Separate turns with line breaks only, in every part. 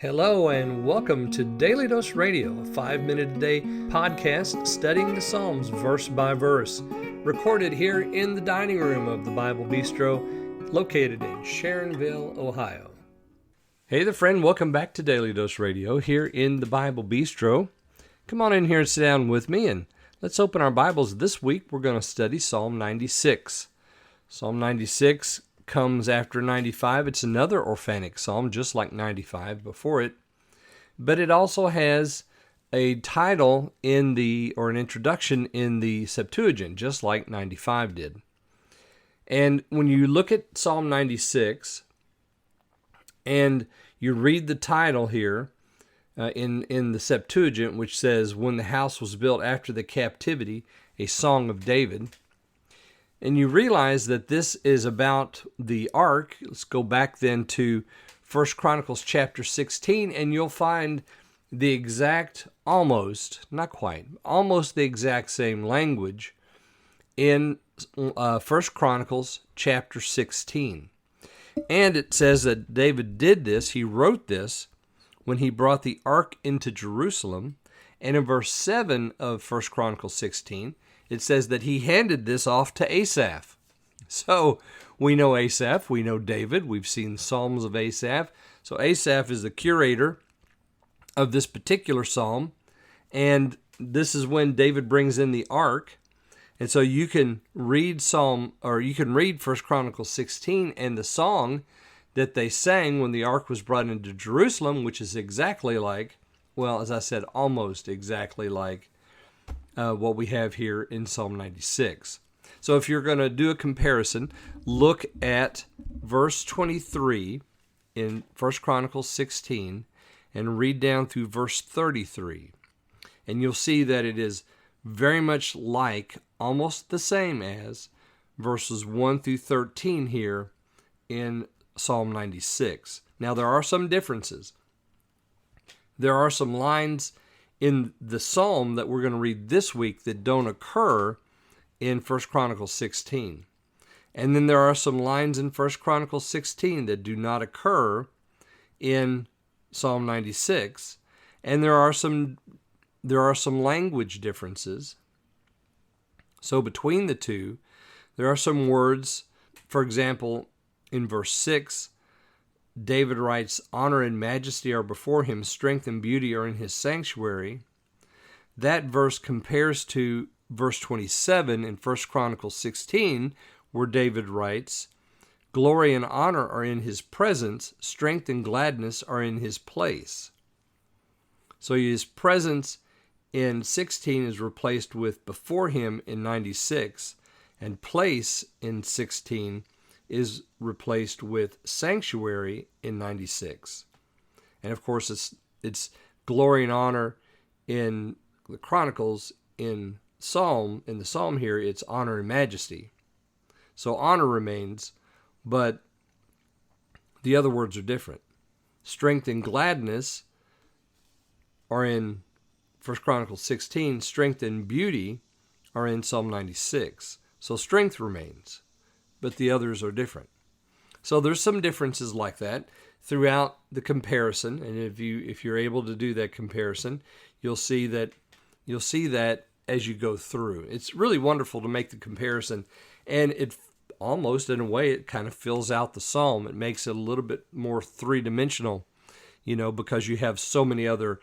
Hello and welcome to Daily Dose Radio, a 5-minute-a-day podcast studying the Psalms verse by verse, recorded here in the dining room of the Bible Bistro, located in Sharonville, Ohio. Hey there, friend. Welcome back to Daily Dose Radio here in the Bible Bistro. Come on in here and sit down with me, and let's open our Bibles. This week we're going to study Psalm 96. Psalm 96 comes after 95. It's another orphanic psalm, just like 95 before it, but it also has a title or an introduction in the Septuagint, just like 95 did. And when you look at Psalm 96 and you read the title here in the Septuagint, which says, "When the house was built after the captivity, a song of David," and you realize that this is about the ark. Let's go back then to 1 Chronicles chapter 16, and you'll find the exact, almost the exact same language in 1 Chronicles chapter 16. And it says that David did this, he wrote this, when he brought the ark into Jerusalem. And in verse 7 of 1 Chronicles 16, it says that he handed this off to Asaph. So we know Asaph, we know David, we've seen Psalms of Asaph. So Asaph is the curator of this particular psalm, and this is when David brings in the ark. And so you can read 1 Chronicles 16 and the song that they sang when the ark was brought into Jerusalem, which is exactly like, well, as I said, almost exactly like what we have here in Psalm 96. So if you're going to do a comparison, look at verse 23 in 1 Chronicles 16 and read down through verse 33. And you'll see that it is very much like, almost the same as, verses 1 through 13 here in Psalm 96. Now there are some differences. There are some lines in the psalm that we're going to read this week that don't occur in 1 Chronicles 16. And then there are some lines in 1 Chronicles 16 that do not occur in Psalm 96. And there are some language differences. So between the two, there are some words. For example, in verse 6, David writes, "Honor and majesty are before him, strength and beauty are in his sanctuary." That verse compares to verse 27 in 1 Chronicles 16, where David writes, "Glory and honor are in his presence, strength and gladness are in his place." So his presence in 16 is replaced with before him in 96, and place in 16 is replaced with sanctuary in 96. And of course, it's glory and honor in the Chronicles. In the Psalm here, it's honor and majesty. So honor remains, but the other words are different. Strength and gladness are in 1 Chronicles 16. Strength and beauty are in Psalm 96. So strength remains, but the others are different. So there's some differences like that throughout the comparison, and if you're able to do that comparison, you'll see that as you go through. It's really wonderful to make the comparison, and it almost, in a way, it kind of fills out the psalm. It makes it a little bit more three-dimensional, because you have so many other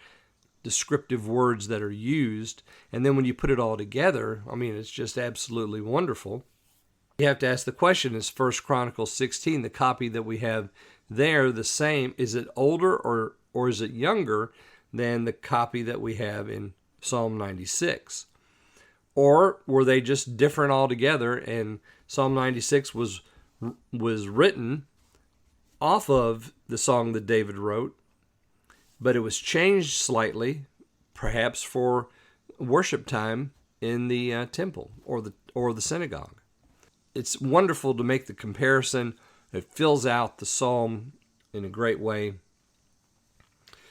descriptive words that are used, and then when you put it all together, it's just absolutely wonderful. You have to ask the question, is 1 Chronicles 16, the copy that we have there, the same? Is it older or is it younger than the copy that we have in Psalm 96? Or were they just different altogether, and Psalm 96 was written off of the song that David wrote, but it was changed slightly, perhaps for worship time in the temple or the synagogue? It's wonderful to make the comparison. It fills out the psalm in a great way.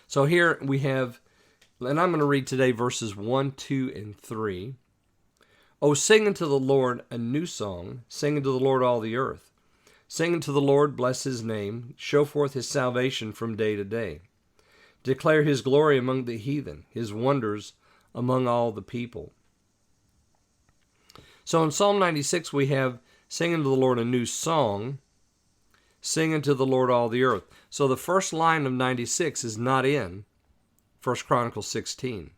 So here we have, and I'm going to read today verses 1, 2, and 3. "O sing unto the Lord a new song, sing unto the Lord all the earth. Sing unto the Lord, bless his name, show forth his salvation from day to day. Declare his glory among the heathen, his wonders among all the people. So in Psalm 96 we have, sing unto the Lord a new song, sing unto the Lord all the earth. So the first line of 96 is not in 1 Chronicles 16.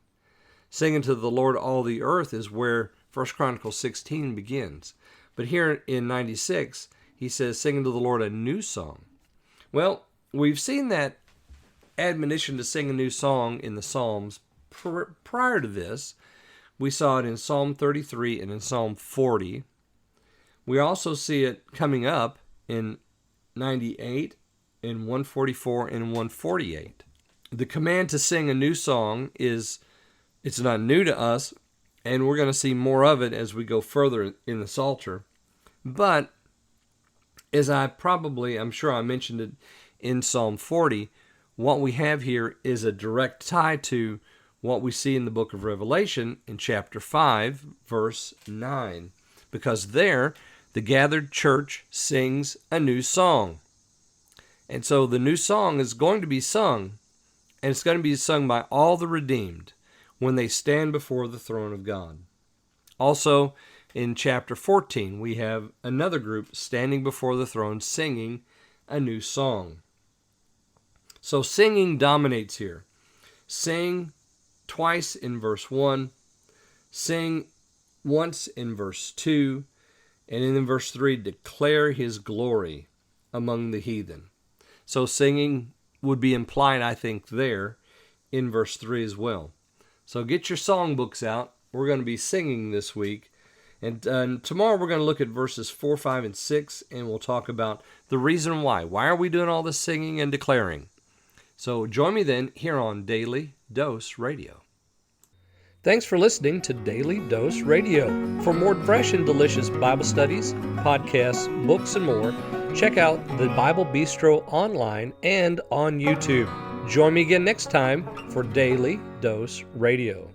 Sing unto the Lord all the earth is where 1 Chronicles 16 begins. But here in 96, he says, sing unto the Lord a new song. Well, we've seen that admonition to sing a new song in the Psalms prior to this. We saw it in Psalm 33 and in Psalm 40. We also see it coming up in 98, in 144, and 148. The command to sing a new song it's not new to us, and we're going to see more of it as we go further in the Psalter. But as I'm sure I mentioned it in Psalm 40, what we have here is a direct tie to what we see in the book of Revelation in chapter 5, verse 9. Because there, the gathered church sings a new song. And so the new song is going to be sung, and it's going to be sung by all the redeemed when they stand before the throne of God. Also, in chapter 14, we have another group standing before the throne singing a new song. So singing dominates here. Sing twice in verse 1, sing once in verse 2, and in verse 3, declare his glory among the heathen. So singing would be implied, I think, there in verse 3 as well. So get your songbooks out. We're going to be singing this week. And tomorrow we're going to look at verses 4, 5, and 6, and we'll talk about the reason why. Why are we doing all this singing and declaring? So join me then here on Daily Dose Radio. Thanks for listening to Daily Dose Radio. For more fresh and delicious Bible studies, podcasts, books, and more, check out the Bible Bistro online and on YouTube. Join me again next time for Daily Dose Radio.